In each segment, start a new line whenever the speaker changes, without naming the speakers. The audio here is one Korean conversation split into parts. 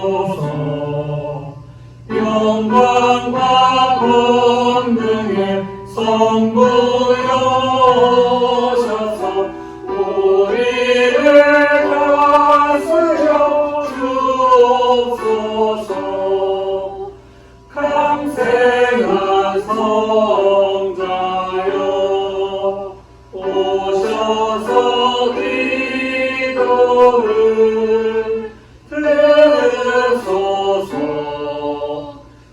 주옵소서. 영광과 권능의 성부여셔서 우리를 다스려 주옵소서. 강생한 성자여 오셔서 기도를 들으소서.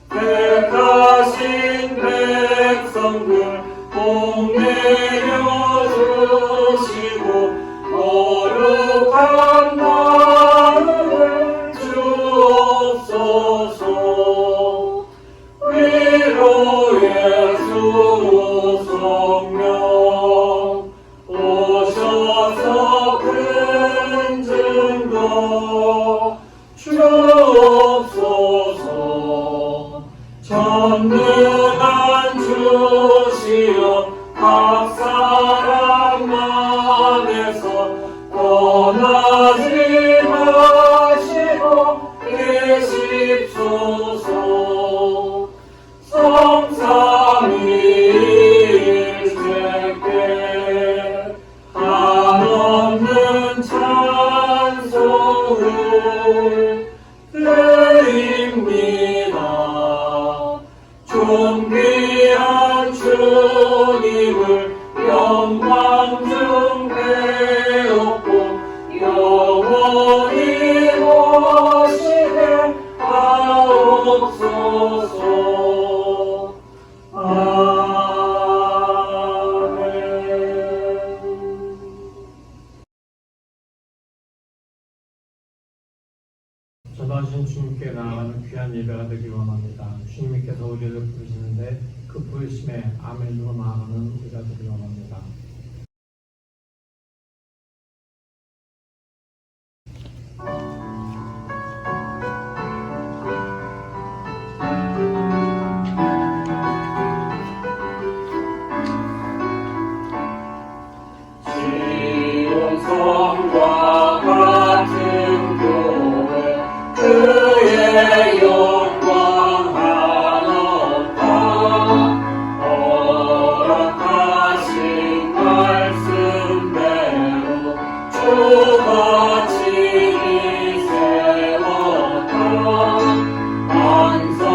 택하신 백성들 복 내려주시고 거룩한 마음을 주옵소서. 위로의 주 성령 오셔서 큰 증거 주옵소서. 전능한 주시여 각 사람 안에서 떠나지 마시고 계십소서. 성삼위일체께 한없는 찬송을 드립니다. 존귀한 주님을 영광 중 배웠고 영원히 모시게 하옵소서. 아멘.
전하신 주님께 나아가는 귀한 예배가 되길 원합니다. 주님께서 우리를 부르시는데 그 부르심에 아멘으로 나아가는 우리가 되길 원합니다.
지온성과 같은 교회 그의 영광 한없다. 허락하신 말씀대로 주가 친히 세웠다. 만성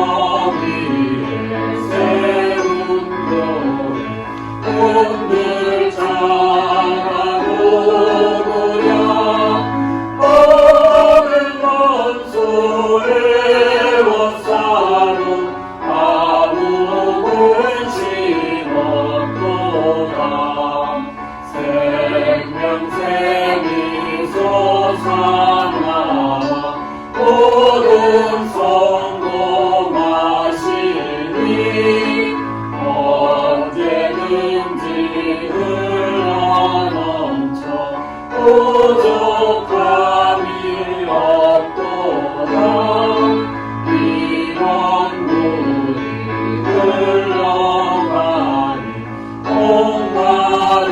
위에 세운 교회 오늘 생명샘이 솟아나와 모든 성공하시니 언제든지 흘러넘쳐 부족함이 없도다. 이번 물이 흘러가니 목마른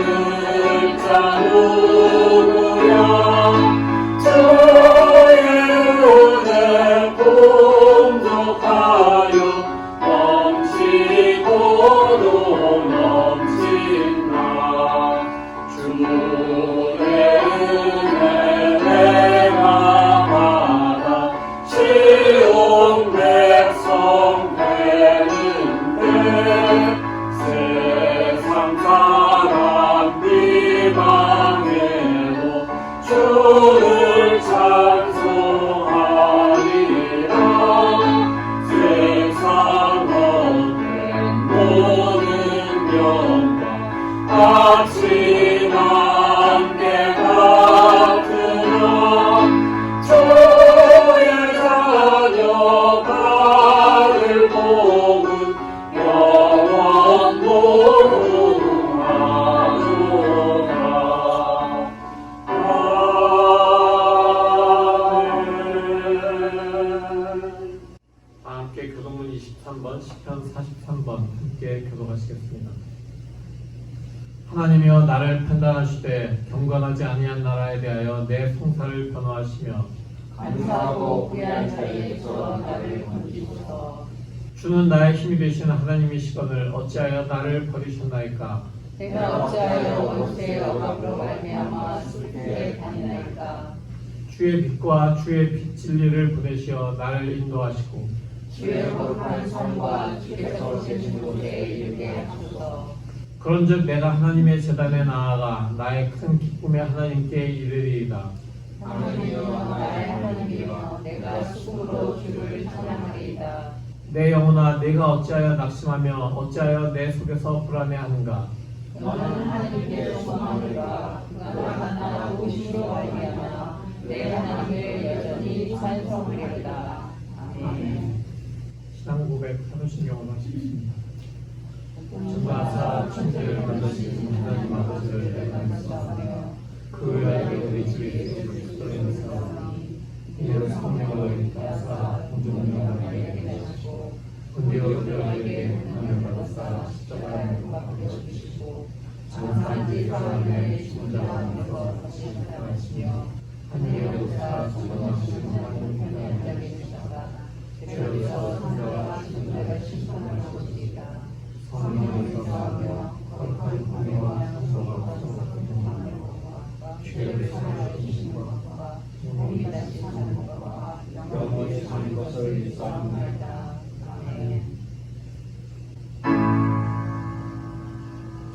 자 누구야. 저의 은혜 풍족하여 넘치고도 넘친다. 주의 은혜 내가 받아 시온 백성 되는데 세상 사람 비방해도 주를 찬송하리라. 세상 얻는 모든 영광 같이 남게 같으나 주의 자녀 받을 복은 영원 무궁하도다.
함께 교독문 23번, 시편 43번 함께 교독하시겠습니다. 하나님이여 나를 판단하시되 경건하지 아니한 나라에 대하여 내 송사를 변호하시며
감사하고 귀한 자리에서 나를 건지소서.
주는 나의 힘이 되시는 하나님이시거늘 어찌하여 나를 버리셨나이까.
내가 어찌하여 원수의 억압으로 말미암아 슬프게 다니나이까.
주의 빛과 주의 빛 진리를 보내시어 나를 인도하시고
주의 거룩한 성과 주께서 계신 곳에 이르게 하소서.
그런즉 내가 하나님의 제단에 나아가 나의 큰 기쁨의 하나님께 이르리이다.
하나님이여 나의 하나님이여 내가 수고로 주를 찬양하리이다.
내 영혼아 내가 어찌하여 낙심하며 어찌하여 내 속에서 불안해하는가.
너는 하나님께 소망하노라. 그가 나나 오심으로 말미암아 내 하나님을 여전히 찬송하리이다. 아멘.
신앙 고백 하루씩 영어로 하시겠습니다. 주마사 천지를 만드신 하나님 아버지를 내가 믿사오며 그 외아들 우리 주 예수 그리스도의 은사와 이는 성령으로 인하사 공중명령하게 되시고 군대로 되어에게 하나님 받았사 십자가에 못 박히시고 장사한지 사람의 죽은 자 가운데서 다시 살아나시며 하늘에 오사 주권하신 하나님 편에 앉아 계시다가 죄로서 성자와 죽은 자를 심판하시리이다. 성령으로 사하며 거룩한 공의와 성소가 성사하는 것과 죄를 사하시는 것과 몸이 다시 사는 것과 영원히 사는 것을 믿사옵나이다. 아멘.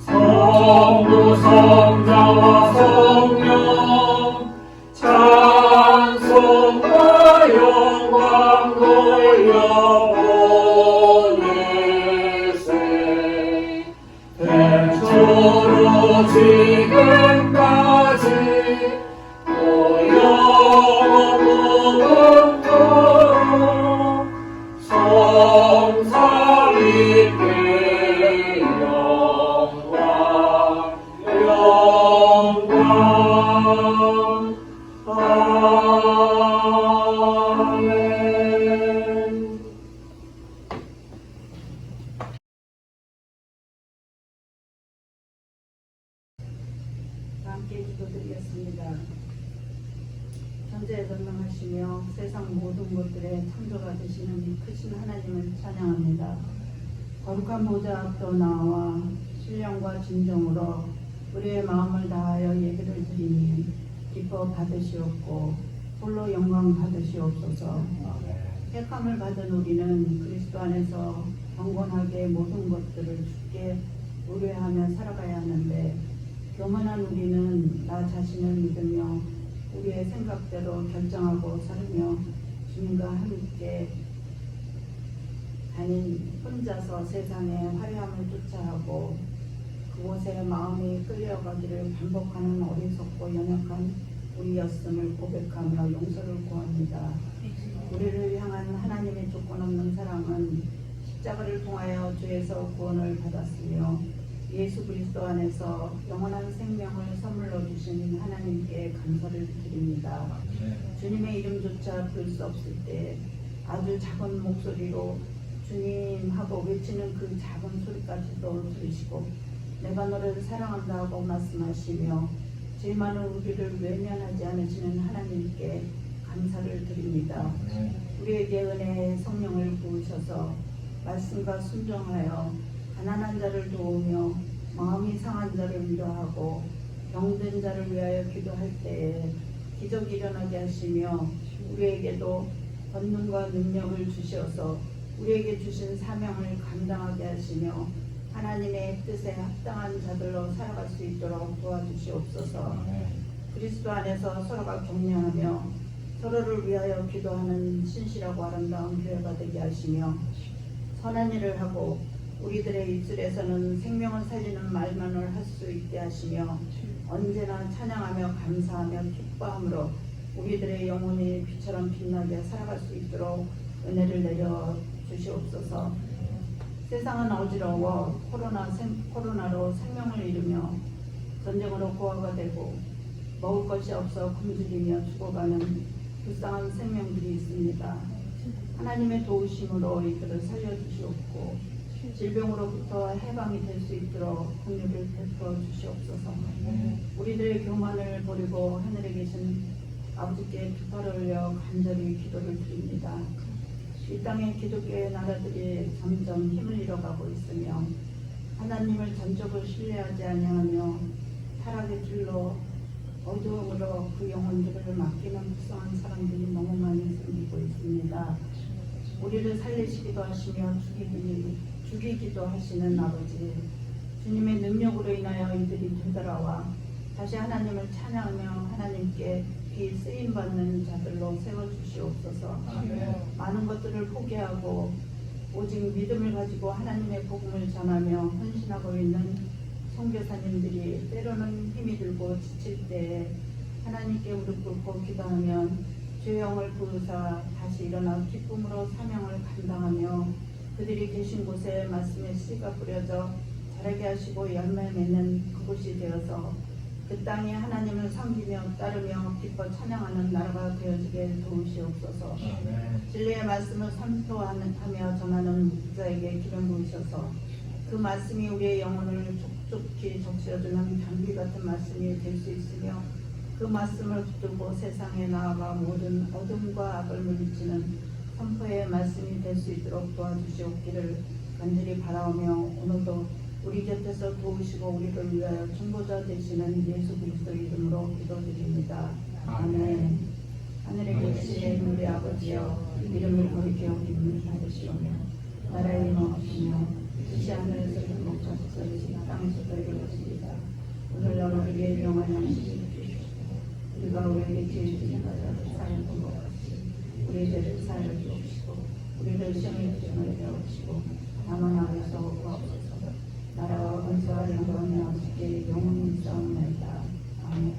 성부 성자와 성령 찬송과 영광 돌려보내세. 태초로 지금까지 또 영원토록 성삼위께 영광 아멘.
함께 기도드리겠습니다. 천지에 전능하시며 세상 모든 것들의 창조가 되시는 크신 하나님을 찬양합니다. 거룩한 보좌 앞으로 나와 신령과 진정으로 우리의 마음을 다하여 예배를 드리니 기뻐 받으시옵고 홀로 영광 받으시옵소서. 택함을 받은 우리는 그리스도 안에서 경건하게 모든 것들을 주께 의뢰하며 살아가야 하는데 교만한 우리는 나 자신을 믿으며 우리의 생각대로 결정하고 살며 주님과 함께 아닌 혼자서 세상의 화려함을 쫓아하고 그곳에 마음이 끌려가기를 반복하는 어리석고 연약한 우리였음을 고백하며 용서를 구합니다. 우리를 향한 하나님의 조건 없는 사랑은 십자가를 통하여 주에서 구원을 받았으며 예수 그리스도 안에서 영원한 생명을 선물로 주신 하나님께 감사를 드립니다. 주님의 이름조차 들을 수 없을 때 아주 작은 목소리로 주님 하고 외치는 그 작은 소리까지도 들으시고 내가 너를 사랑한다고 말씀하시며 제일 많은 우리를 외면하지 않으시는 하나님께 감사를 드립니다. 우리에게 은혜의 성령을 부으셔서 말씀과 순종하여 가난한 자를 도우며 마음이 상한 자를 위로하고 병든 자를 위하여 기도할 때에 기적이 일어나게 하시며 우리에게도 권능과 능력을 주셔서 우리에게 주신 사명을 감당하게 하시며 하나님의 뜻에 합당한 자들로 살아갈 수 있도록 도와주시옵소서. 그리스도 안에서 서로가 격려하며 서로를 위하여 기도하는 신실하고 아름다운 교회가 되게 하시며 선한 일을 하고 우리들의 입술에서는 생명을 살리는 말만을 할 수 있게 하시며 언제나 찬양하며 감사하며 기뻐함으로 우리들의 영혼이 빛처럼 빛나게 살아갈 수 있도록 은혜를 내려 주시옵소서. 세상은 어지러워 코로나로 생명을 잃으며 전쟁으로 고아가 되고 먹을 것이 없어 굶주리며 죽어가는 불쌍한 생명들이 있습니다. 하나님의 도우심으로 이들을 살려주시옵고 질병으로부터 해방이 될 수 있도록 긍휼을 베풀어 주시옵소서. 우리들의 교만을 버리고 하늘에 계신 아버지께 두 팔을 올려 간절히 기도를 드립니다. 이 땅의 기독교의 나라들이 점점 힘을 잃어가고 있으며 하나님을 전적으로 신뢰하지 아니하며 타락의 길로 어두움으로 그 영혼들을 맡기는 불쌍한 사람들이 너무 많이 생기고 있습니다. 우리를 살리시기도 하시며 죽이기도 하시는 아버지, 주님의 능력으로 인하여 이들이 되돌아와 다시 하나님을 찬양하며 하나님께 이 쓰임받는 자들로 세워주시옵소서. 많은 것들을 포기하고 오직 믿음을 가지고 하나님의 복음을 전하며 헌신하고 있는 선교사님들이 때로는 힘이 들고 지칠 때에 하나님께 무릎 꿇고 기도하면 죄의 영을 부으사 다시 일어나 기쁨으로 사명을 감당하며 그들이 계신 곳에 말씀의 씨가 뿌려져 자라게 하시고 열매 맺는 그곳이 되어서 그 땅에 하나님을 섬기며 따르며 기뻐 찬양하는 나라가 되어지게 도우시옵소서. 진리의 말씀을 선포하며 전하는 목자에게 기름 부으셔서 그 말씀이 우리의 영혼을 촉촉히 적셔주는 단비 같은 말씀이 될 수 있으며 그 말씀을 붙들고 세상에 나아가 모든 어둠과 악을 물리치는 선포의 말씀이 될 수 있도록 도와주시옵기를 간절히 바라오며 오늘도 우리 곁에서 도우시고 우리를 위하여 중보자 되시는 예수 그리스도의 이름으로 기도드립니다. 아멘. 하늘에 계신 우리 아버지여, 이름을 거룩히 여김을 받으시오며 나라의 임하옵시며 뜻이 하늘에서 이룬 것처럼 땅에서도 이루어지리이다. 오늘날 우리에게 영원한 양식을 주시옵소서. 우리가 우리에게 죄를 지은 자를 사하였던 것 같이 우리의 죄를 사하여 주옵시고 우리를 시험에 드지 말게 하옵시고 다만 악에서 구하옵소서. 나라와 권세와 영광이 아버지께 영원히 있사옵나이다. 아멘.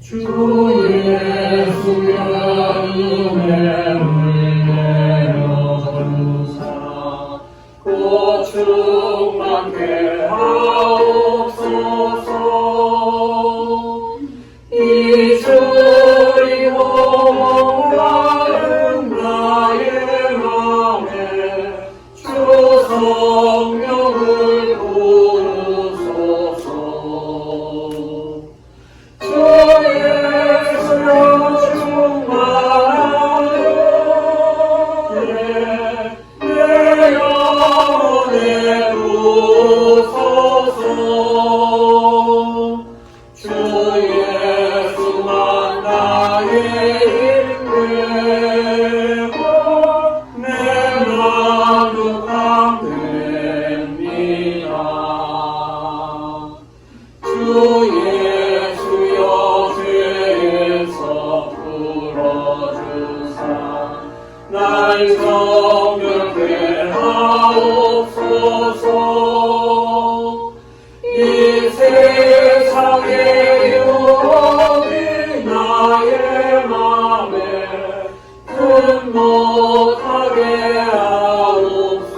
주 예수여 은혜를 내려주사 곧 충만케 하옵소서. 이 주의 호흡하는 나의 맘에 주 성령을 부으소서. 날 성결케 하옵소서. 이 세상의 유혹이 나의 맘에 금 못하게 하옵소서.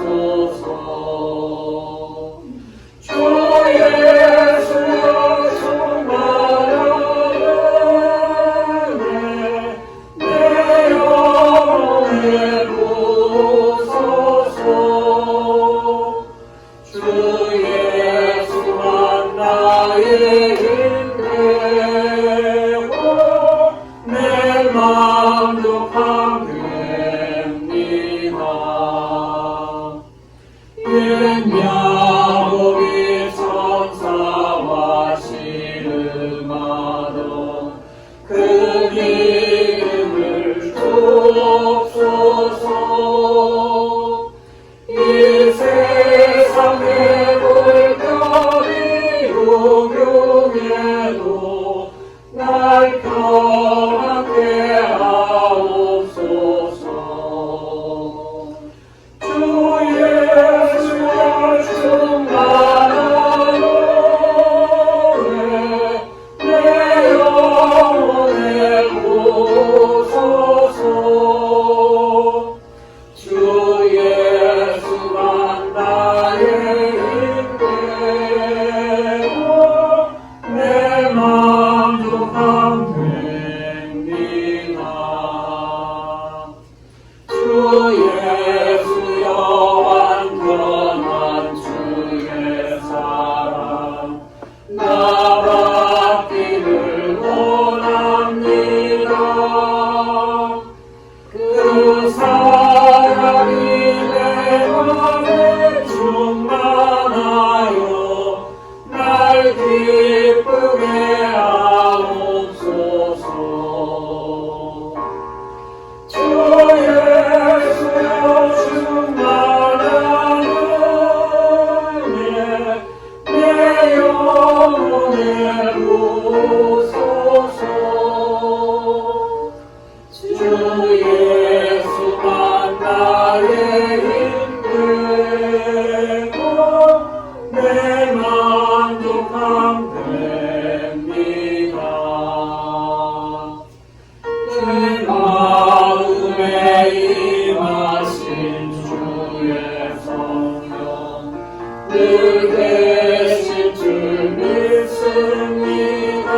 주 예수여 충만하네 내 영혼에 부소서. 주 예수만 나의 힘되고 내 마음도 감됩니다. 옛 야곱이 천사와 씨름하던 그 믿음을 주옵소서. 이 세상의 물결이 용용해도 날 평안케 하옵소서. 주 예수여 충만하네 내 영혼에 부소서.
내 마음에 임하신 주의 성령 늘 계실 줄 믿습니다.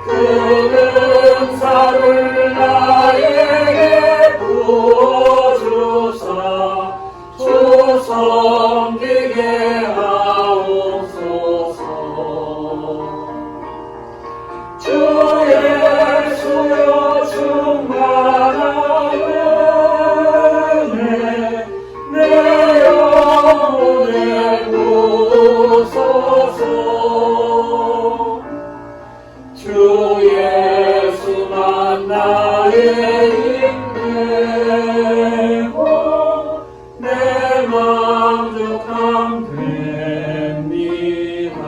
그 은사를 나에게 부어주사 주 섬기게 하옵소서. 주 예수여 충만한 은혜 내 영혼에 부으소서. 주 예수만 나의 힘되고 내 만족함 됩니다.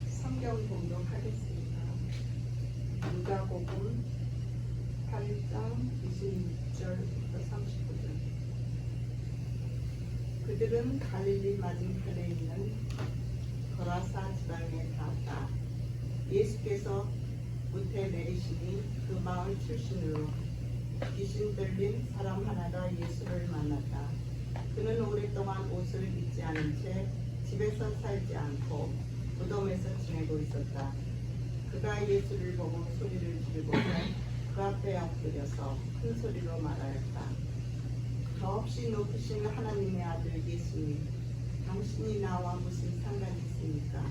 성경 공독하겠습니다. 누가복음 8장 26절부터 39절. 그들은 갈릴리 맞은편에 있는 거라사 지방에 닿았다. 예수께서 무태 내리시니 그 마을 출신으로 귀신 들린 사람 하나가 예수를 만났다. 그는 오랫동안 옷을 입지 않은 채 집에서 살지 않고 무덤에서 지내고 있었다. 그가 예수를 보고 소리를 지르고서 그 앞에 엎드려서 큰 소리로 말하였다. 더없이 높으신 하나님의 아들 예수님, 당신이 나와 무슨 상관이 있습니까?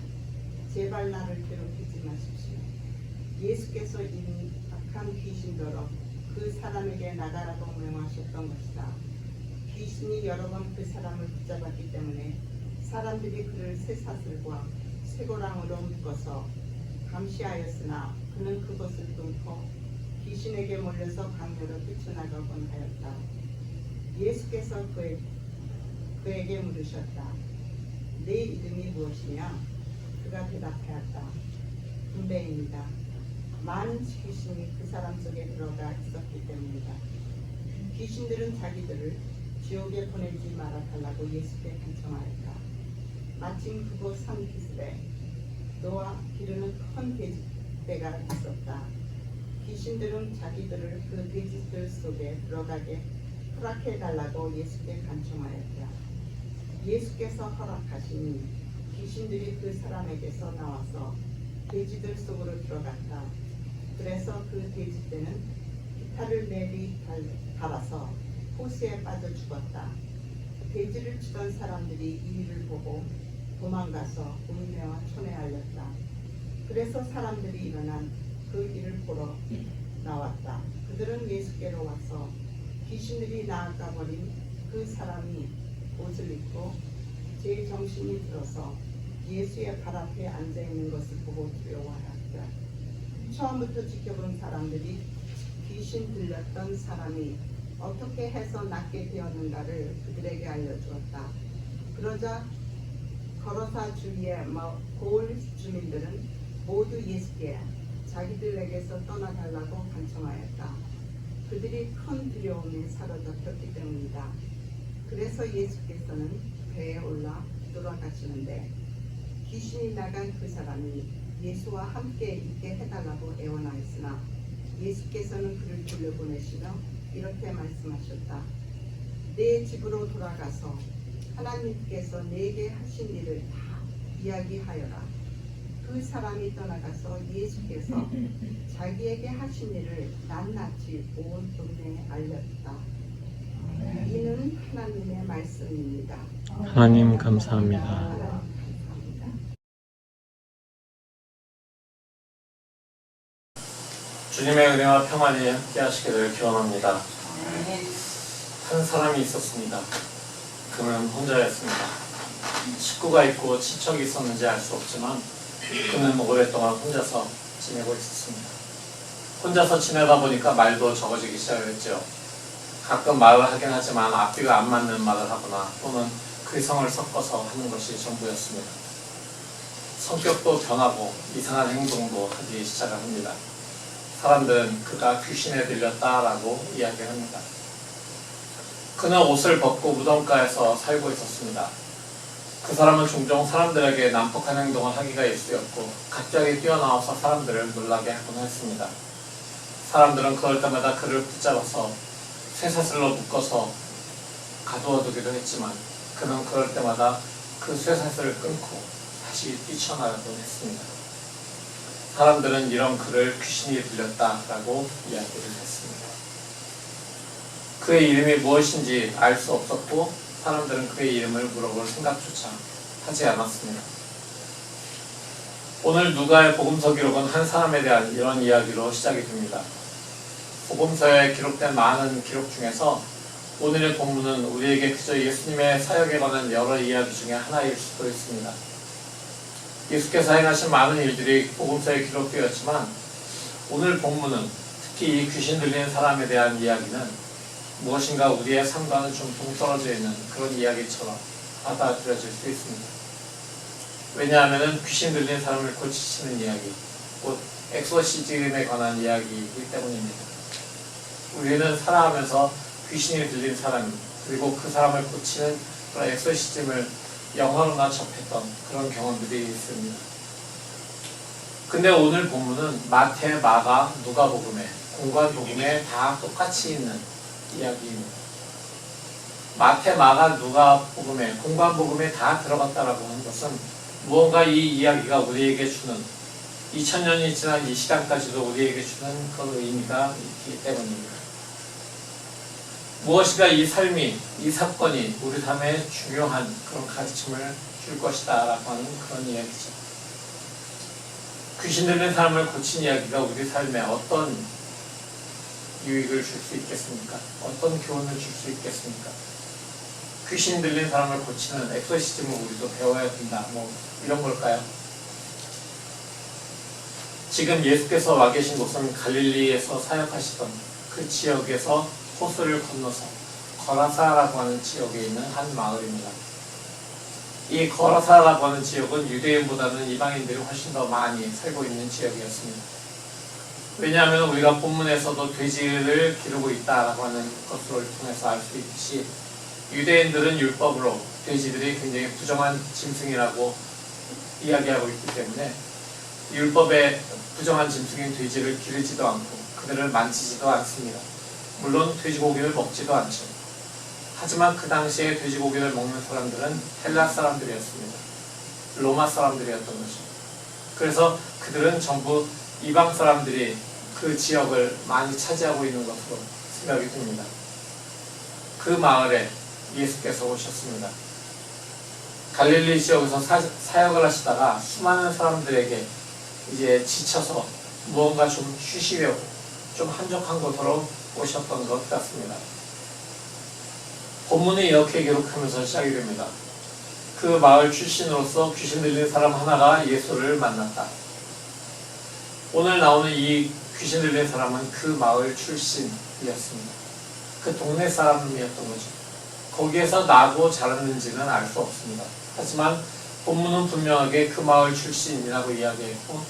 제발 나를 괴롭히지 마십시오. 예수께서 이미 악한 귀신더러 그 사람에게 나가라고 명하셨던 것이다. 귀신이 여러 번 그 사람을 붙잡았기 때문에 사람들이 그를 쇠사슬과 쇠고랑으로 묶어서 감시하였으나 그는 그것을 끊고 귀신에게 몰려서 강요로 뛰쳐나가곤 하였다. 예수께서 그에게 물으셨다. 네 이름이 무엇이냐? 그가 대답하였다. 분배입니다. 많은 귀신이 그 사람 속에 들어가 있었기 때문이다. 귀신들은 자기들을 지옥에 보내지 말아 달라고 예수께 간청하였다. 마침 그곳 산기슭에 노아 기르는 큰 돼지떼가 있었다. 귀신들은 자기들을 그 돼지들 속에 들어가게 허락해 달라고 예수께 간청하였다. 예수께서 허락하시니 귀신들이 그 사람에게서 나와서 돼지들 속으로 들어갔다. 그래서 그 돼지떼는 기타를 내리 달아서 호수에 빠져 죽었다. 돼지를 치던 사람들이 이 일을 보고 도망가서 읍내와 촌에 알렸다. 그래서 사람들이 일어난 그 일을 보러 나왔다. 그들은 예수께로 와서 귀신들이 나아가 버린 그 사람이 옷을 입고 제 정신이 들어서 예수의 발 앞에 앉아 있는 것을 보고 두려워하였다. 처음부터 지켜본 사람들이 귀신 들렸던 사람이 어떻게 해서 낫게 되었는가를 그들에게 알려주었다. 그러자 거라사 주위의 고을 주민들은 모두 예수께 자기들에게서 떠나달라고 간청하였다. 그들이 큰 두려움에 사로잡혔기 때문이다. 그래서 예수께서는 배에 올라 돌아가시는데 귀신이 나간 그 사람이 예수와 함께 있게 해달라고 애원하였으나 예수께서는 그를 돌려보내시며 이렇게 말씀하셨다. 내 집으로 돌아가서 하나님께서 내게 하신 일을 다 이야기하여라. 그 사람이 떠나가서 예수께서 자기에게 하신 일을 낱낱이 온 동네에 알렸다. 이는 하나님의 말씀입니다.
하나님 감사합니다.
감사합니다.
주님의 은혜와 평안이 함께 하시기를 기원합니다. 한 사람이 있었습니다. 그는 혼자였습니다. 식구가 있고 친척이 있었는지 알 수 없지만 그는 오랫동안 혼자서 지내고 있었습니다. 혼자서 지내다 보니까 말도 적어지기 시작했죠. 가끔 말을 하긴 하지만 앞뒤가 안 맞는 말을 하거나 또는 글성을 섞어서 하는 것이 전부였습니다. 성격도 변하고 이상한 행동도 하기 시작을 합니다. 사람들은 그가 귀신에 들렸다라고 이야기합니다. 그는 옷을 벗고 무덤가에서 살고 있었습니다. 그 사람은 종종 사람들에게 난폭한 행동을 하기가 일쑤였고 갑자기 뛰어나와서 사람들을 놀라게 하곤 했습니다. 사람들은 그럴 때마다 그를 붙잡아서 쇠사슬로 묶어서 가두어두기도 했지만 그는 그럴 때마다 그 쇠사슬을 끊고 다시 뛰쳐나가곤 했습니다. 사람들은 이런 그를 귀신이 들렸다라고 이야기를 했습니다. 그의 이름이 무엇인지 알 수 없었고 사람들은 그의 이름을 물어볼 생각조차 하지 않았습니다. 오늘 누가의 복음서 기록은 한 사람에 대한 이런 이야기로 시작이 됩니다. 복음서에 기록된 많은 기록 중에서 오늘의 본문은 우리에게 그저 예수님의 사역에 관한 여러 이야기 중에 하나일 수도 있습니다. 예수께서 행하신 많은 일들이 복음서에 기록되었지만 오늘 본문은 특히 이 귀신 들리는 사람에 대한 이야기는 무엇인가 우리의 삶과는 좀 동떨어져 있는 그런 이야기처럼 받아들여질 수 있습니다. 왜냐하면 귀신 들린 사람을 고치시는 이야기, 곧 엑소시즘에 관한 이야기이기 때문입니다. 우리는 살아가면서 귀신이 들린 사람, 그리고 그 사람을 고치는 그런 엑소시즘을 영화로나 접했던 그런 경험들이 있습니다. 근데 오늘 본문은 마태, 마가, 누가복음에, 공관복음에 다 똑같이 있는 이야기입니다. 마태, 마가, 누가복음에, 공관복음에 다 들어갔다라고 하는 것은 무언가 이 이야기가 우리에게 주는 2000년이 지난 이 시간까지도 우리에게 주는 그런 의미가 있기 때문입니다. 무엇인가 이 삶이, 이 사건이 우리 삶에 중요한 그런 가르침을 줄 것이다 라고 하는 그런 이야기죠. 귀신 들린 사람을 고친 이야기가 우리 삶에 어떤 유익을 줄 수 있겠습니까? 어떤 교훈을 줄 수 있겠습니까? 귀신 들린 사람을 고치는 엑소시즘을 우리도 배워야 된다. 뭐 이런 걸까요? 지금 예수께서 와 계신 곳은 갈릴리에서 사역하시던 그 지역에서 호수를 건너서 거라사라고 하는 지역에 있는 한 마을입니다. 이 거라사라고 하는 지역은 유대인보다는 이방인들이 훨씬 더 많이 살고 있는 지역이었습니다. 왜냐하면 우리가 본문에서도 돼지를 기르고 있다라고 하는 것을 통해서 알 수 있듯이 유대인들은 율법으로 돼지들이 굉장히 부정한 짐승이라고 이야기하고 있기 때문에 율법에 부정한 짐승인 돼지를 기르지도 않고 그들을 만지지도 않습니다. 물론 돼지고기를 먹지도 않죠. 하지만 그 당시에 돼지고기를 먹는 사람들은 헬라 사람들이었습니다. 로마 사람들이었던 거죠. 그래서 그들은 전부 이방 사람들이 그 지역을 많이 차지하고 있는 것으로 생각이 듭니다. 그 마을에 예수께서 오셨습니다. 갈릴리 지역에서 사역을 하시다가 수많은 사람들에게 이제 지쳐서 무언가 좀 쉬시려고 좀 한적한 곳으로 오셨던 것 같습니다. 본문이 이렇게 기록하면서 시작이 됩니다. 그 마을 출신으로서 귀신 들린 사람 하나가 예수를 만났다. 오늘 나오는 이 귀신 들린 사람은 그 마을 출신이었습니다. 그 동네 사람이었던 거죠. 거기에서 나고 자랐는지는 알 수 없습니다. 하지만 본문은 분명하게 그 마을 출신이라고 이야기했고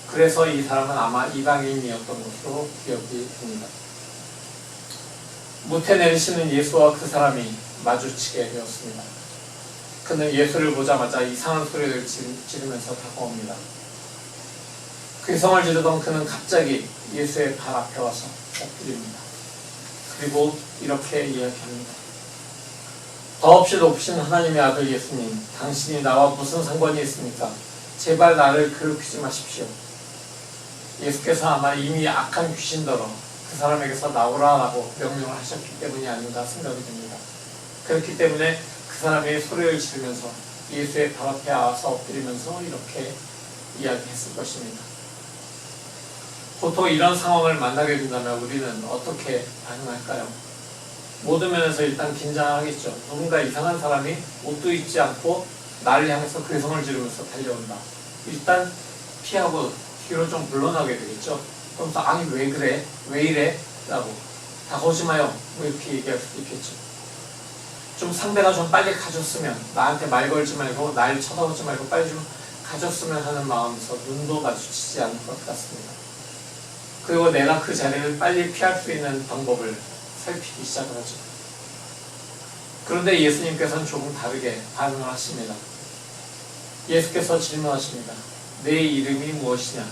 그래서 이 사람은 아마 이방인이었던 것으로 기억이 됩니다. 무태 내리시는 예수와 그 사람이 마주치게 되었습니다. 그는 예수를 보자마자 이상한 소리를 지르면서 다가옵니다. 괴성을 지르던 그는 갑자기 예수의 발 앞에 와서 엎드립니다. 그리고 이렇게 이야기합니다. 더없이 높으신 하나님의 아들 예수님, 당신이 나와 무슨 상관이 있습니까? 제발 나를 괴롭히지 마십시오. 예수께서 아마 이미 악한 귀신더러 그 사람에게서 나오라라고 명령을 하셨기 때문이 아닌가 생각이 듭니다. 그렇기 때문에 그 사람이 소리를 지르면서 예수의 발 앞에 와서 엎드리면서 이렇게 이야기했을 것입니다. 보통 이런 상황을 만나게 된다면 우리는 어떻게 반응할까요? 모든 면에서 일단 긴장하겠죠. 누군가 이상한 사람이 옷도 입지 않고 나를 향해서 괴성을 지르면서 달려온다. 일단 피하고 뒤로 좀 물러나게 되겠죠. 그러면서 아니 왜 그래? 왜 이래? 라고 다가오지 마요. 뭐 이렇게 얘기할 수도 있겠죠. 좀 상대가 좀 빨리 가줬으면 나한테 말 걸지 말고 날 쳐다보지 말고 빨리 좀 가줬으면 하는 마음에서 눈도 마주치지 않을 것 같습니다. 그리고 내가 그 자리를 빨리 피할 수 있는 방법을 살피기 시작을 하죠. 그런데 예수님께서는 조금 다르게 반응을 하십니다. 예수께서 질문하십니다. 내 이름이 무엇이냐?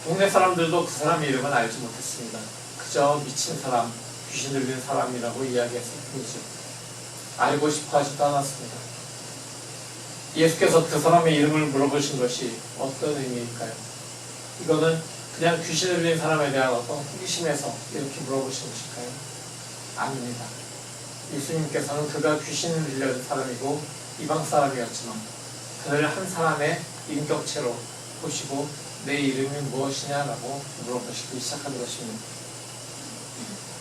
동네 사람들도 그 사람의 이름은 알지 못했습니다. 그저 미친 사람, 귀신 들린 사람이라고 이야기했을 뿐이죠. 알고 싶어 하지도 않았습니다. 예수께서 그 사람의 이름을 물어보신 것이 어떤 의미일까요? 이거는 그냥 귀신 들린 사람에 대한 어떤 호기심에서 이렇게 물어보신 것일까요? 아닙니다. 예수님께서는 그가 귀신을 들려는 사람이고 이방 사람이었지만 그를 한 사람의 인격체로 보시고 내 이름이 무엇이냐라고 물어보시기 시작한 것입니다.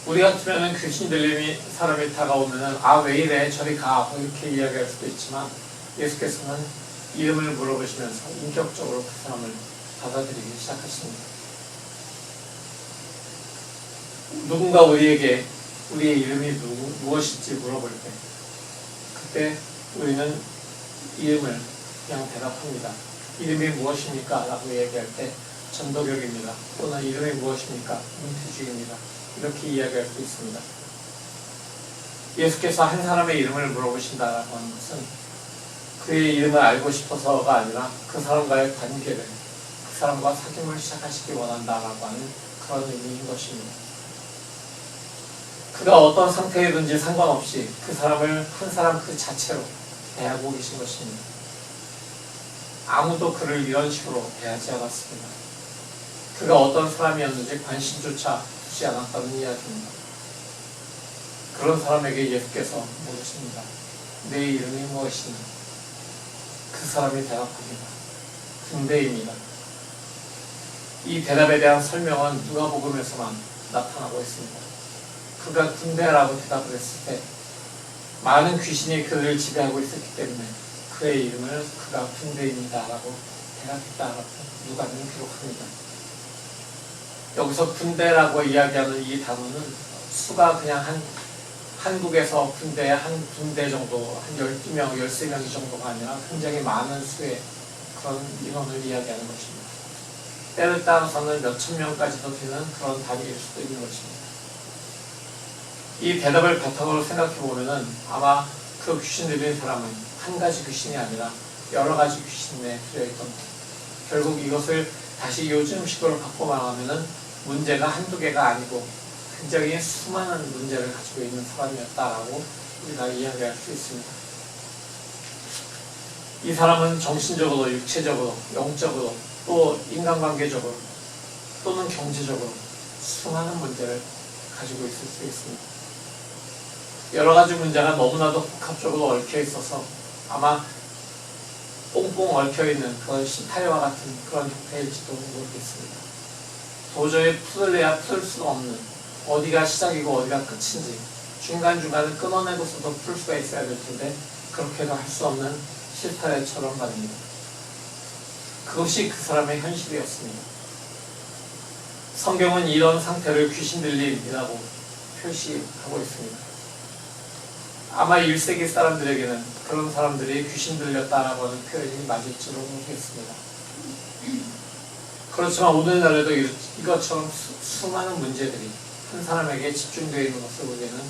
우리 같으면 귀신 들린 사람이 다가오면 아 왜 이래 저리 가 이렇게 이야기할 수도 있지만 예수께서는 이름을 물어보시면서 인격적으로 그 사람을 받아들이기 시작하십니다. 누군가 우리에게 우리의 이름이 무엇인지 물어볼 때 그때 우리는 이름을 그냥 대답합니다. 이름이 무엇입니까? 라고 얘기할 때 전도격입니다. 또는 이름이 무엇입니까? 문태주입니다. 이렇게 이야기할 수 있습니다. 예수께서 한 사람의 이름을 물어보신다라고 하는 것은 그의 이름을 알고 싶어서가 아니라 그 사람과의 관계를 그 사람과 사귐을 시작하시기 원한다라고 하는 그런 의미인 것입니다. 그가 어떤 상태이든지 상관없이 그 사람을 한 사람 그 자체로 대하고 계신 것입니다. 아무도 그를 이런 식으로 대하지 않았습니다. 그가 어떤 사람이었는지 관심조차 두지 않았다는 이야기입니다. 그런 사람에게 예수께서 물으십니다. 내 이름이 무엇이냐? 그 사람이 대답합니다. 군대입니다. 이 대답에 대한 설명은 누가복음에서만 나타나고 있습니다. 그가 군대라고 대답을 했을 때 많은 귀신이 그를 지배하고 있었기 때문에 그의 이름을 그가 군대입니다 라고 대답했다라고 누가는 기록합니다. 여기서 군대라고 이야기하는 이 단어는 수가 그냥 한국에서 군대 한 군대 정도 한 12명, 13명 정도가 아니라 굉장히 많은 수의 그런 인원을 이야기하는 것입니다. 때를 따라서는 몇천 명까지도 되는 그런 단위일 수도 있는 것입니다. 이 대답을 바탕으로 생각해 보면은 아마 그 귀신 들린 사람은 한 가지 귀신이 아니라 여러 가지 귀신에 들어있던 것. 결국 이것을 다시 요즘식으로 바꿔 말하면은 문제가 한두 개가 아니고 굉장히 수많은 문제를 가지고 있는 사람이었다라고 우리가 이야기할 수 있습니다. 이 사람은 정신적으로, 육체적으로, 영적으로, 또 인간관계적으로, 또는 경제적으로 수많은 문제를 가지고 있을 수 있습니다. 여러 가지 문제가 너무나도 복합적으로 얽혀 있어서 아마 뽕뽕 얽혀 있는 그런 실타래와 같은 그런 형태일지도 모르겠습니다. 도저히 풀래야 풀 수 없는 어디가 시작이고 어디가 끝인지 중간중간을 끊어내고서도 풀 수가 있어야 될 텐데 그렇게도 할 수 없는 실타래처럼 말입니다. 그것이 그 사람의 현실이었습니다. 성경은 이런 상태를 귀신 들림이라고 표시하고 있습니다. 아마 1세기 사람들에게는 그런 사람들이 귀신 들렸다라고 하는 표현이 맞을지도 모르겠습니다. 그렇지만 오늘날에도 이것처럼 수많은 문제들이 한 사람에게 집중되어 있는 것을 우리는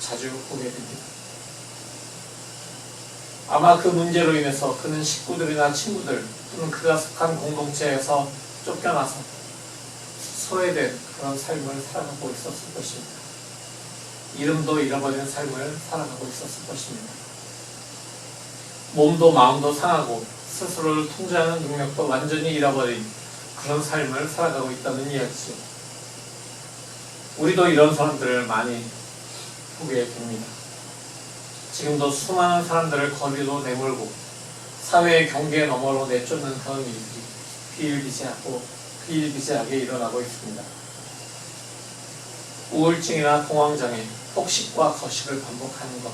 자주 보게 됩니다. 아마 그 문제로 인해서 그는 식구들이나 친구들 또는 그가 속한 공동체에서 쫓겨나서 소외된 그런 삶을 살아가고 있었을 것입니다. 이름도 잃어버린 삶을 살아가고 있었을 것입니다. 몸도 마음도 상하고 스스로를 통제하는 능력도 완전히 잃어버린 그런 삶을 살아가고 있다는 이야기죠. 우리도 이런 사람들을 많이 보게 됩니다. 지금도 수많은 사람들을 거리로 내몰고 사회의 경계 너머로 내쫓는 그런 일들이 비일비재하게 일어나고 있습니다. 우울증이나 공황장애, 폭식과 거식을 반복하는 것,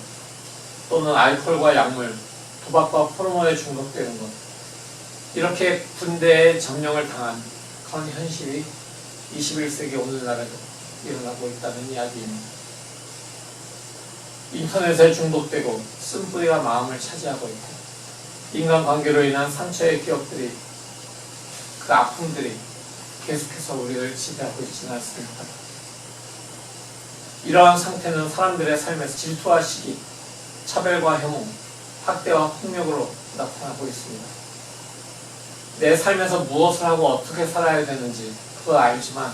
또는 알코올과 약물, 도박과 포르노에 중독되는 것, 이렇게 군대의 점령을 당한 그런 현실이 21세기 오늘날에도 일어나고 있다는 이야기입니다. 인터넷에 중독되고 쓴뿌리가 마음을 차지하고 있고 인간관계로 인한 상처의 기억들이 그 아픔들이 계속해서 우리를 지배하고 있지는 않습니까? 이러한 상태는 사람들의 삶에서 질투와 시기, 차별과 혐오, 학대와 폭력으로 나타나고 있습니다. 내 삶에서 무엇을 하고 어떻게 살아야 되는지 그걸 알지만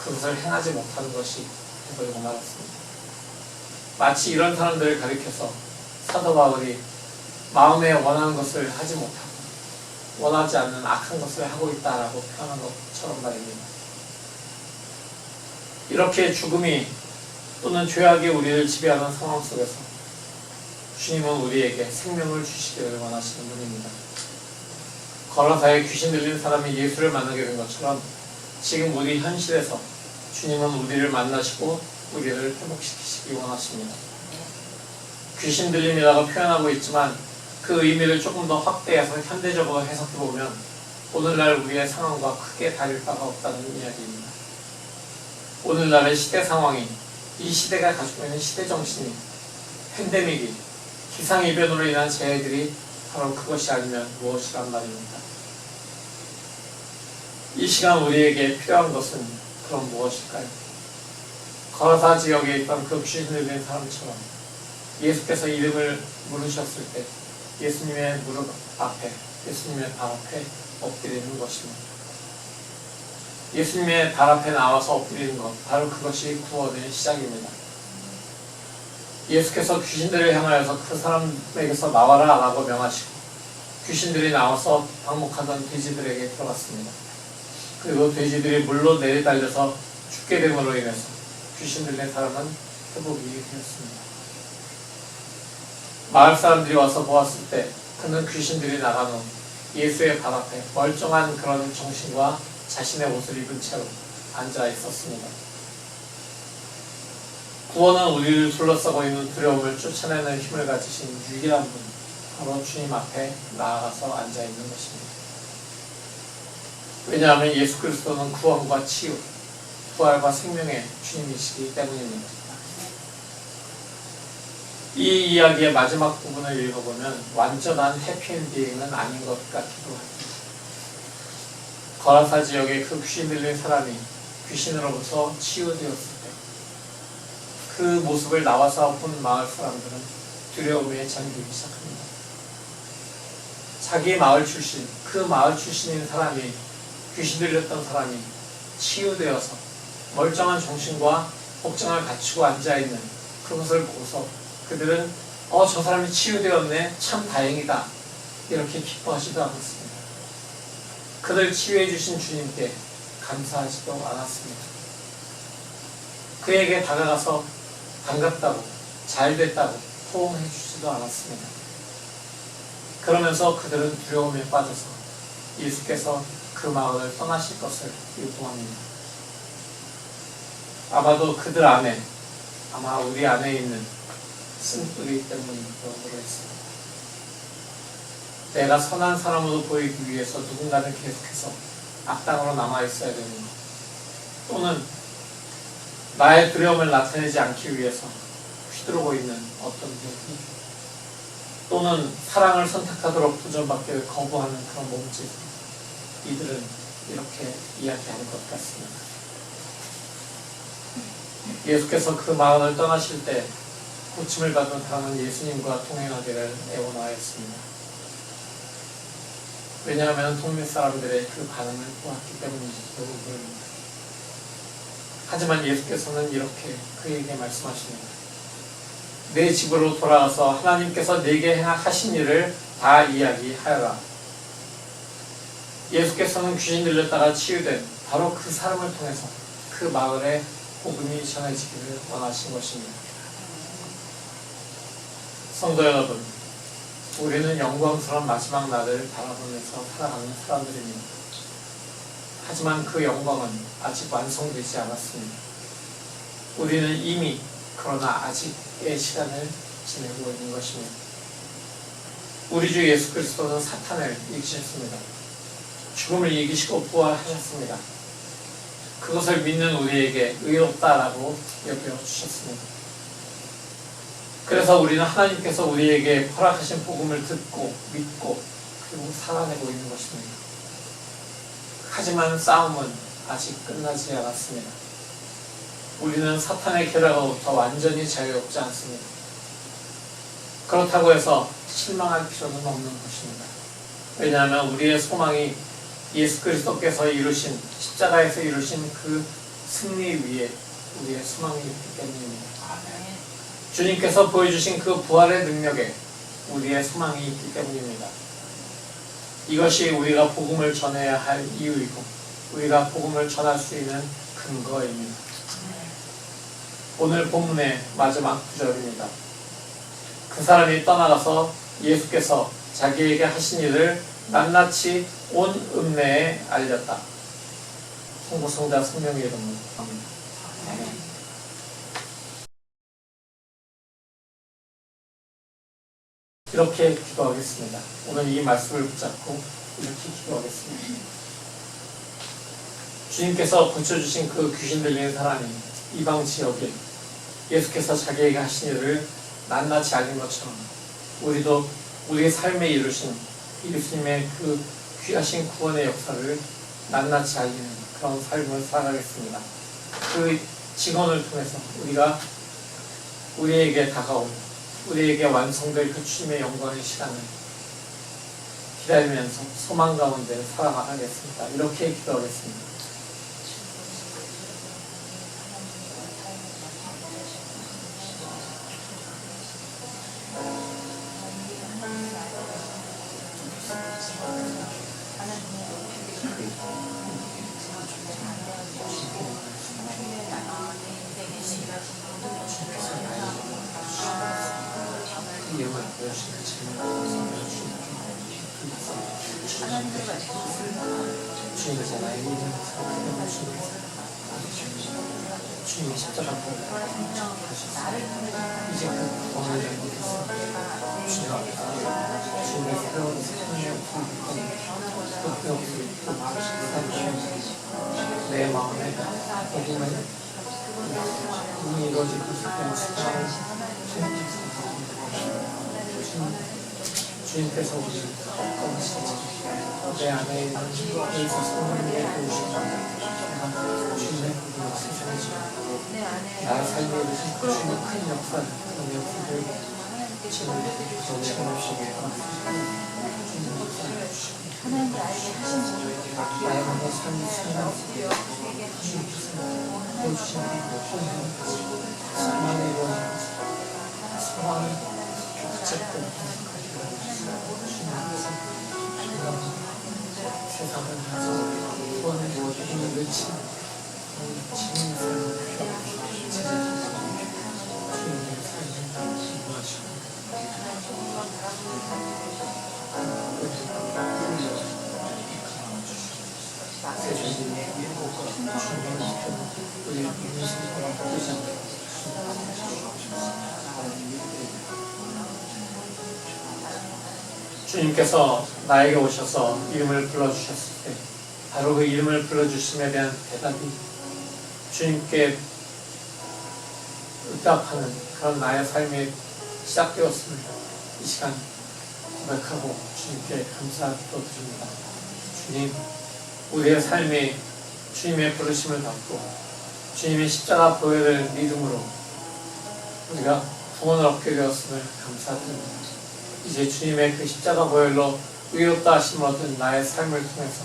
그것을 행하지 못하는 것이 되버리고 말았습니다. 마치 이런 사람들을 가리켜서 사도 바울이 마음에 원하는 것을 하지 못하고 원하지 않는 악한 것을 하고 있다라고 표현한 것처럼 말입니다. 이렇게 죽음이 또는 죄악이 우리를 지배하는 상황 속에서 주님은 우리에게 생명을 주시기를 원하시는 분입니다. 거라사에 귀신 들린 사람이 예수를 만나게 된 것처럼 지금 우리 현실에서 주님은 우리를 만나시고 우리를 회복시키시기 원하십니다. 귀신 들림이라고 표현하고 있지만 그 의미를 조금 더 확대해서 현대적으로 해석해보면 오늘날 우리의 상황과 크게 다를 바가 없다는 이야기입니다. 오늘날의 시대 상황이 이 시대가 가지고 있는 시대정신이 팬데믹이 기상이변으로 인한 재해들이 바로 그것이 아니면 무엇이란 말입니다. 이 시간 우리에게 필요한 것은 그럼 무엇일까요? 거라사 지역에 있던 그 귀신 들린 사람처럼 예수께서 이름을 물으셨을 때 예수님의 무릎 앞에, 예수님의 발 앞에 엎드리는 것입니다. 예수님의 발 앞에 나와서 엎드리는 것, 바로 그것이 구원의 시작입니다. 예수께서 귀신들을 향하여서 그 사람에게서 나와라 라고 명하시고 귀신들이 나와서 방목하던 돼지들에게 들어갔습니다. 그리고 돼지들이 물로 내리달려서 죽게 됨으로 인해서 귀신 들린 사람은 회복이 되었습니다. 마을 사람들이 와서 보았을 때 그는 귀신들이 나간 후 예수의 발 앞에 멀쩡한 그런 정신과 자신의 옷을 입은 채로 앉아 있었습니다. 구원은 우리를 둘러싸고 있는 두려움을 쫓아내는 힘을 가지신 유일한 분, 바로 주님 앞에 나아가서 앉아 있는 것입니다. 왜냐하면 예수 그리스도는 구원과 치유, 부활과 생명의 주님이시기 때문입니다. 이 이야기의 마지막 부분을 읽어보면 완전한 해피엔딩은 아닌 것 같기도 합니다. 거라사 지역의 그 귀신 들린 사람이 귀신으로부터 치유되었을 때 그 모습을 나와서 본 마을 사람들은 두려움에 잠기기 시작합니다. 자기 마을 출신, 그 마을 출신인 사람이 귀신 들렸던 사람이 치유되어서 멀쩡한 정신과 복장을 갖추고 앉아있는 그것을 보고서 그들은 저 사람이 치유되었네, 참 다행이다, 이렇게 기뻐하지도 않았습니다. 그들 치유해 주신 주님께 감사하지도 않았습니다. 그에게 다가가서 반갑다고, 잘됐다고 호응해 주지도 않았습니다. 그러면서 그들은 두려움에 빠져서 예수께서 그 마을을 떠나실 것을 요구합니다. 아마도 그들 안에, 아마 우리 안에 있는 쓴뿌리 때문인 줄 모르겠습니다. 내가 선한 사람으로 보이기 위해서 누군가는 계속해서 악당으로 남아있어야 되는 것, 또는 나의 두려움을 나타내지 않기 위해서 휘두르고 있는 어떤 병이, 또는 사랑을 선택하도록 도전받기를 거부하는 그런 몸짓, 이들은 이렇게 이야기하는 것 같습니다. 예수께서 그 마을을 떠나실 때 고침을 받은 사람은 예수님과 동행하기를 애원하였습니다. 왜냐하면 동네 사람들의 그 반응을 보았기 때문이지도 모릅니다. 하지만 예수께서는 이렇게 그에게 말씀하십니다. 내 집으로 돌아가서 하나님께서 내게 하신 일을 다 이야기하여라. 예수께서는 귀신 들렸다가 치유된 바로 그 사람을 통해서 그 마을에 복음이 전해지기를 원하신 것입니다. 성도 여러분, 우리는 영광스러운 마지막 날을 바라보면서 살아가는 사람들입니다. 하지만 그 영광은 아직 완성되지 않았습니다. 우리는 이미 그러나 아직의 시간을 지내고 있는 것입니다. 우리 주 예수 그리스도는 사탄을 이기셨습니다. 죽음을 이기시고 부활하셨습니다. 그것을 믿는 우리에게 의롭다라고 여겨주셨습니다. 그래서 우리는 하나님께서 우리에게 허락하신 복음을 듣고 믿고 그리고 살아내고 있는 것입니다. 하지만 싸움은 아직 끝나지 않았습니다. 우리는 사탄의 계략으로부터 완전히 자유롭지 않습니다. 그렇다고 해서 실망할 필요는 없는 것입니다. 왜냐하면 우리의 소망이 예수 그리스도께서 이루신 십자가에서 이루신 그 승리 위에 우리의 소망이 있기 때문입니다. 주님께서 보여주신 그 부활의 능력에 우리의 소망이 있기 때문입니다. 이것이 우리가 복음을 전해야 할 이유이고 우리가 복음을 전할 수 있는 근거입니다. 오늘 본문의 마지막 구절입니다. 그 사람이 떠나가서 예수께서 자기에게 하신 일을 낱낱이 온 읍내에 알렸다. 성부성자 성령의 이름으로 합니다. 이렇게 기도하겠습니다. 오늘 이 말씀을 붙잡고 이렇게 기도하겠습니다. 주님께서 고쳐주신 그 귀신 들리는 사람이 이방 지역에 예수께서 자기에게 하신 일을 낱낱이 알린 것처럼 우리도 우리의 삶에 이루신 예수님의 그 귀하신 구원의 역사를 낱낱이 알리는 그런 삶을 살아가겠습니다. 그 직원을 통해서 우리가 우리에게 다가온 우리에게 완성될 그 주님의 영광의 시간을 기다리면서 소망 가운데 살아가겠습니다. 이렇게 기도하겠습니다. 주님의 십자가 이제 그 원을 주님 앞에서 주님의 새로운 생명의 내 마음에 복음을 이미 이루어질 것을 수고하는 주님께서 우리를 꺼내시지 내 안에 있는 예수 성령의 도우심과 주님의 복음을 세상에 나의 삶에 이루신 주님의 큰 역사를 그런 역사를 지금 없이
하나님이 알게 하신 분
나의 몸의 삶이 승리하고 주님께서 보여주신 삶만에 이루어진 소망을 붙잡고 세상을 가서 구원을 무엇이든 외치는 주님의 삶을 제자들과 주님의 삶을 기도하시고 주님께서 나에게 오셔서 이름을 불러주셨을 때 바로 그 이름을 불러주심에 대한 대답이 주님께 응답하는 그런 나의 삶이 시작되었음을 이 시간 고백하고 주님께 감사드립니다. 주님, 우리의 삶이 주님의 부르심을 받고 주님의 십자가 보혈을 믿음으로 우리가 구원을 얻게 되었음을 감사드립니다. 이제 주님의 그 십자가 보혈로 의롭다 하심을 얻은 나의 삶을 통해서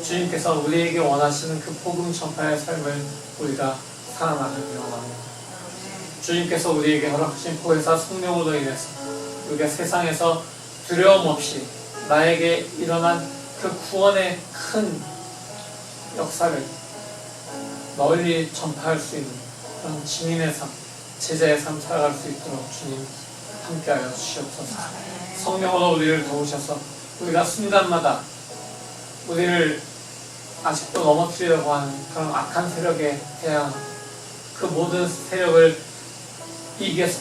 주님께서 우리에게 원하시는 그 복음 전파의 삶을 우리가 살아나가기를 원합니다. 주님께서 우리에게 허락하신 보혜사 성령으로 인해서 우리가 세상에서 두려움 없이 나에게 일어난 그 구원의 큰 역사를 널리 전파할 수 있는 그런 증인의 삶, 제자의 삶 살아갈 수 있도록 주님 함께하여 주시옵소서. 성령으로 우리를 도우셔서 우리가 순간마다 우리를 아직도 넘어뜨리려고 하는 그런 악한 세력에 대한 그 모든 세력을 이겨서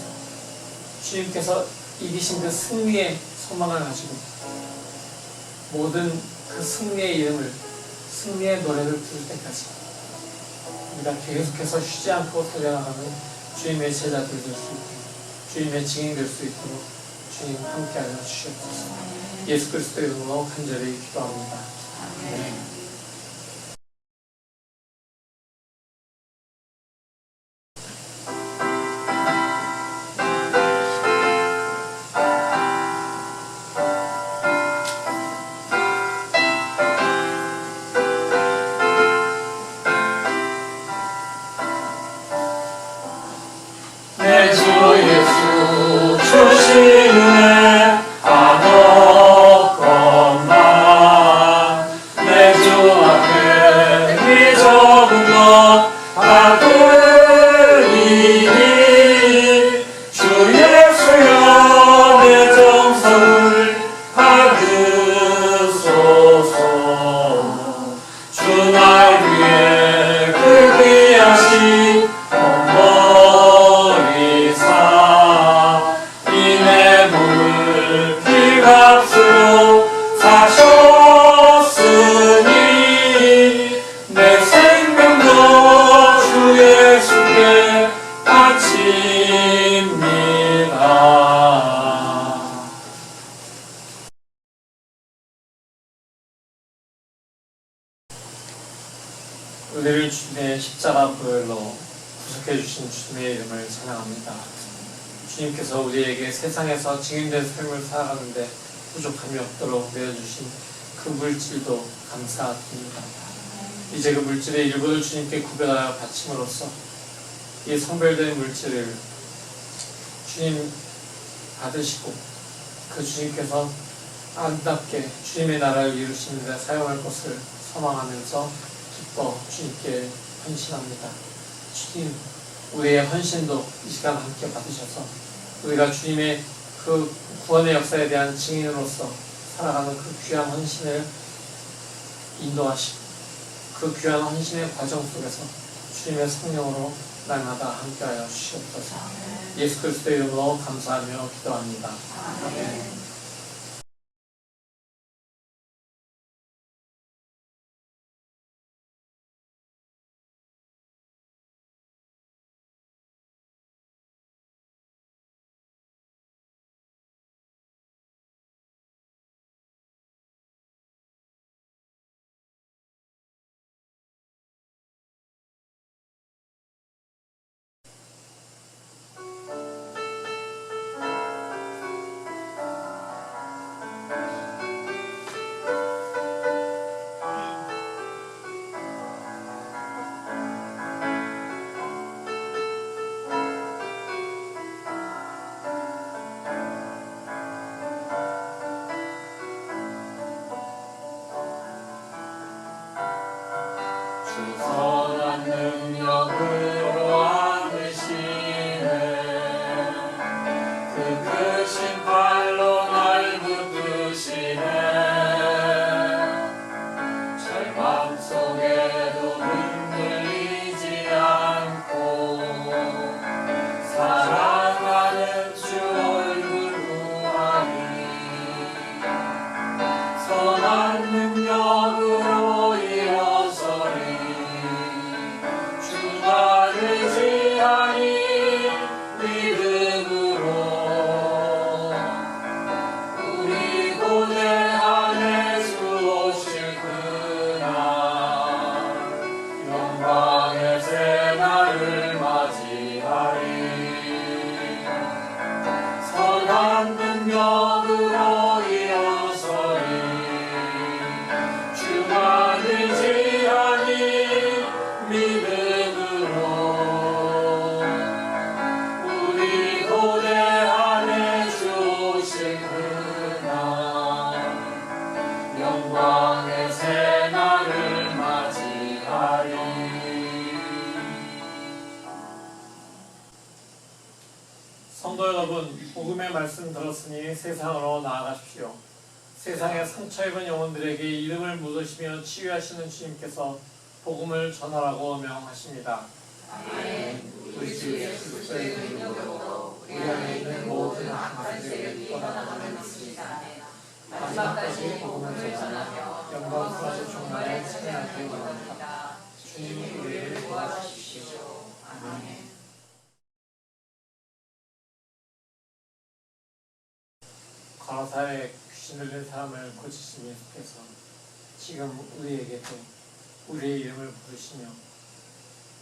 주님께서 이기신 그 승리의 소망을 가지고 모든 그 승리의 이름을 승리의 노래를 부를 때까지 우리가 계속해서 쉬지 않고 달려나가는 주님의 제자들 될 수 있도록 주님의 증인 될 수 있도록 주님 함께하여 주시옵소서. 예수 그리스도의 이름으로 간절히 기도합니다. 아멘.
내 주 예수 주신 은혜 한없건만 내 주 앞에 이 적은 것 받으리니 주 예수여 내 정성을 받으소서 주 날 위해 그 귀하신 머리사 이내 물 피값으로 사셨으니 내 생명도 주 예수께 바칩니다. 우리를 주님의 십자가 보혈로 구속해 주신 주님의 이름을 찬양합니다. 주님께서 우리에게 세상에서 증인된 삶을 살아가는데 부족함이 없도록 내어주신 그 물질도 감사드립니다. 이제 그 물질의 일부를 주님께 구별하여 바침으로써 이 성별된 물질을 주님 받으시고 그 주님께서 아름답게 주님의 나라를 이루시는 데 사용할 것을 소망하면서 기뻐 주님께 헌신합니다. 주님, 우리의 헌신도 이 시간 함께 받으셔서 우리가 주님의 그 구원의 역사에 대한 증인으로서 살아가는 그 귀한 헌신을 인도하시고 그 귀한 헌신의 과정 속에서 주님의 성령으로 날마다 함께하여 주시옵소서. 예수 그리스도의 이름으로 감사하며 기도합니다. 아멘. 선한 능력으로 안으시네 그 크신 팔로 날 붙드시네 절망 속에도 흔들리지 않고 사랑하는 주 얼굴 보아니 선한 능력으로 일어서리 의지하니 믿음으로 우리 고대하네 주 오실 그날 영광의 새날을 맞이하리 선한 능력으로 일어서리 주만 의지하니 믿음으로 우리 고대 안에 주 오신 그날 영광의 새날을 맞이하리. 성도 여러분, 복음의 말씀 들었으니 세상으로 나아가십시오. 세상의 상처 입은 영혼들에게 이름을 묻으시며 치유하시는 주님께서 복음을 전하라고 명하십니다.
아멘. 우리 주 예수 그리스도의 능력으로 우리 안에 있는 모든 악한 세력이 떠나가는 믿습니다. 마지막까지 복음을 전하며 영광스러운 종말에 참여하길 원합니다. 주님 우리를 도와주십시오. 아멘.
간호사의 귀신 들린 사람을 고치신 예수께서 지금 우리에게도 우리의 이름을 부르시며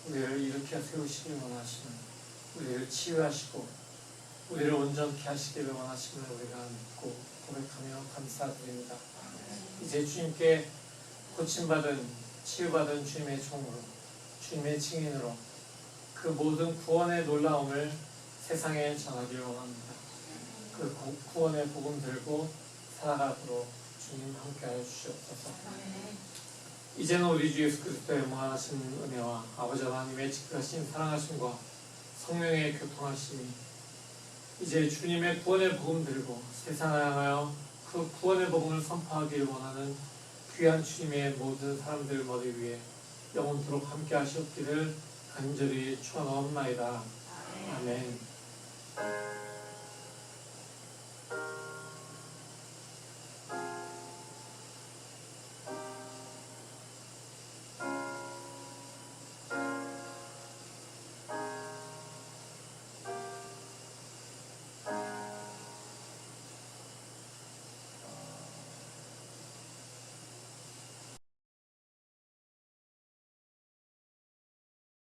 우리를 일으켜 세우시길 원하시는 우리를 치유하시고 우리를 온전케 하시기를 원하시는 우리가 믿고 고백하며 감사드립니다. 이제 주님께 고침받은 치유받은 주님의 종으로 주님의 증인으로 그 모든 구원의 놀라움을 세상에 전하기를 원합니다. 그 구원의 복음 들고 살아가도록 주님 함께하여 주시옵소서. 이제는 우리 주 예수 그리스도의 무한하신 은혜와 아버지 하나님의 지극하신 사랑하심과 성령의 교통하심이 이제 주님의 구원의 복음 들고 세상을 향하여 그 구원의 복음을 선포하기를 원하는 귀한 주님의 모든 사람들 머리 위에 영원토록 함께 하시옵기를 간절히 축원하옵나이다. 아멘.